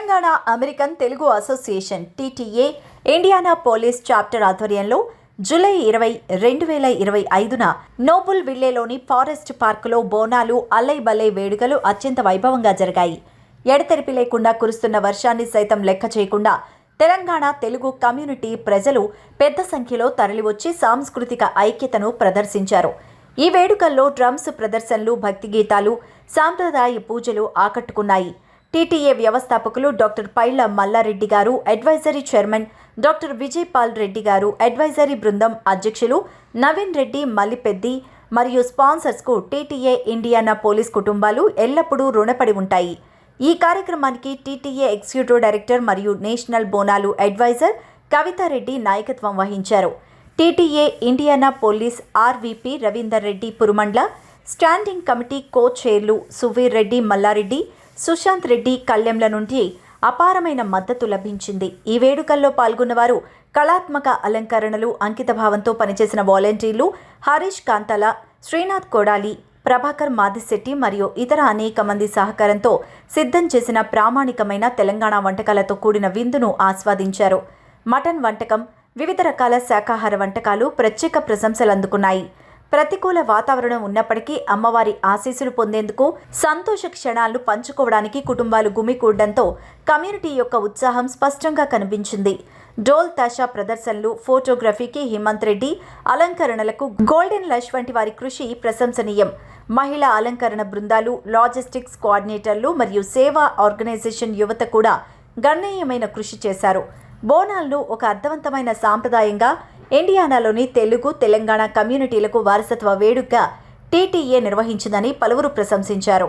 Telangana American Telugu association TTA Indiana police chapter ఆధ్వర్యంలో July 20, 2025న Nobel విల్లేలోని forest పార్కులో బోనాలు అల్లైబల్లై వేడుకలు అత్యంత వైభవంగా జరిగాయి. ఎడతెరిపి లేకుండా కురుస్తున్న వర్షాన్ని సైతం లెక్క చేయకుండా తెలంగాణ తెలుగు కమ్యూనిటీ ప్రజలు పెద్ద సంఖ్యలో తరలివచ్చి సాంస్కృతిక ఐక్యతను ప్రదర్శించారు. ఈ వేడుకల్లో డ్రమ్స్ ప్రదర్శనలు, భక్తి గీతాలు, సాంప్రదాయ పూజలు ఆకట్టుకున్నాయి. టీటీఏ వ్యవస్థాపకులు డాక్టర్ పైళ్ల మల్లారెడ్డి గారు, advisory chairman doctor Vijay Pal Reddy గారు, అడ్వైజరీ బృందం అధ్యక్షులు నవీన్ రెడ్డి మల్లిపెద్ది మరియు స్పాన్సర్స్కు టీటీఏ ఇండియానా పోలీస్ కుటుంబాలు ఎల్లప్పుడూ రుణపడి ఉంటాయి. ఈ కార్యక్రమానికి టీటీఏ ఎగ్జిక్యూటివ్ డైరెక్టర్ మరియు నేషనల్ బోనాలు అడ్వైజర్ కవితారెడ్డి నాయకత్వం వహించారు. TTA Indianapolis RVP Raveender Reddy Purumandla, standing committee co చైర్లు సువీర్ రెడ్డి మల్లారెడ్డి, సుశాంత్ రెడ్డి కళ్లెంల నుండి అపారమైన మద్దతు లభించింది. ఈ వేడుకల్లో పాల్గొన్నవారు కళాత్మక అలంకరణలు, అంకితభావంతో పనిచేసిన వాలంటీర్లు హరీష్ కాంతాల, శ్రీనాథ్ కొడాలి, ప్రభాకర్ మాదిశెట్టి మరియు ఇతర అనేక మంది సహకారంతో సిద్ధం చేసిన ప్రామాణికమైన తెలంగాణ వంటకాలతో కూడిన విందును ఆస్వాదించారు. మటన్ వంటకం, వివిధ రకాల శాకాహార వంటకాలు ప్రత్యేక ప్రశంసలు అందుకున్నాయి. ప్రతికూల వాతావరణం ఉన్నప్పటికీ అమ్మవారి ఆశీస్సులు పొందేందుకు, సంతోష క్షణాలను పంచుకోవడానికి కుటుంబాలు గుమికూడడంతో కమ్యూనిటీ యొక్క ఉత్సాహం స్పష్టంగా కనిపించింది. డోల్ తాషా ప్రదర్శనలు, ఫోటోగ్రఫీకి హిమంత్ రెడ్డి, అలంకరణలకు గోల్డెన్ లష్ వంటి వారి కృషి ప్రశంసనీయం. మహిళా అలంకరణ బృందాలు, లాజిస్టిక్స్ కోఆర్డినేటర్లు మరియు సేవా ఆర్గనైజేషన్ యువత కూడా గణనీయమైన కృషి చేశారు. బోనాలను ఒక అర్థవంతమైన సాంప్రదాయంగా ఇండియానాలోని తెలుగు, తెలంగాణ కమ్యూనిటీలకు వారసత్వ వేడుకగా టీటీఏ నిర్వహించిందని పలువురు ప్రశంసించారు.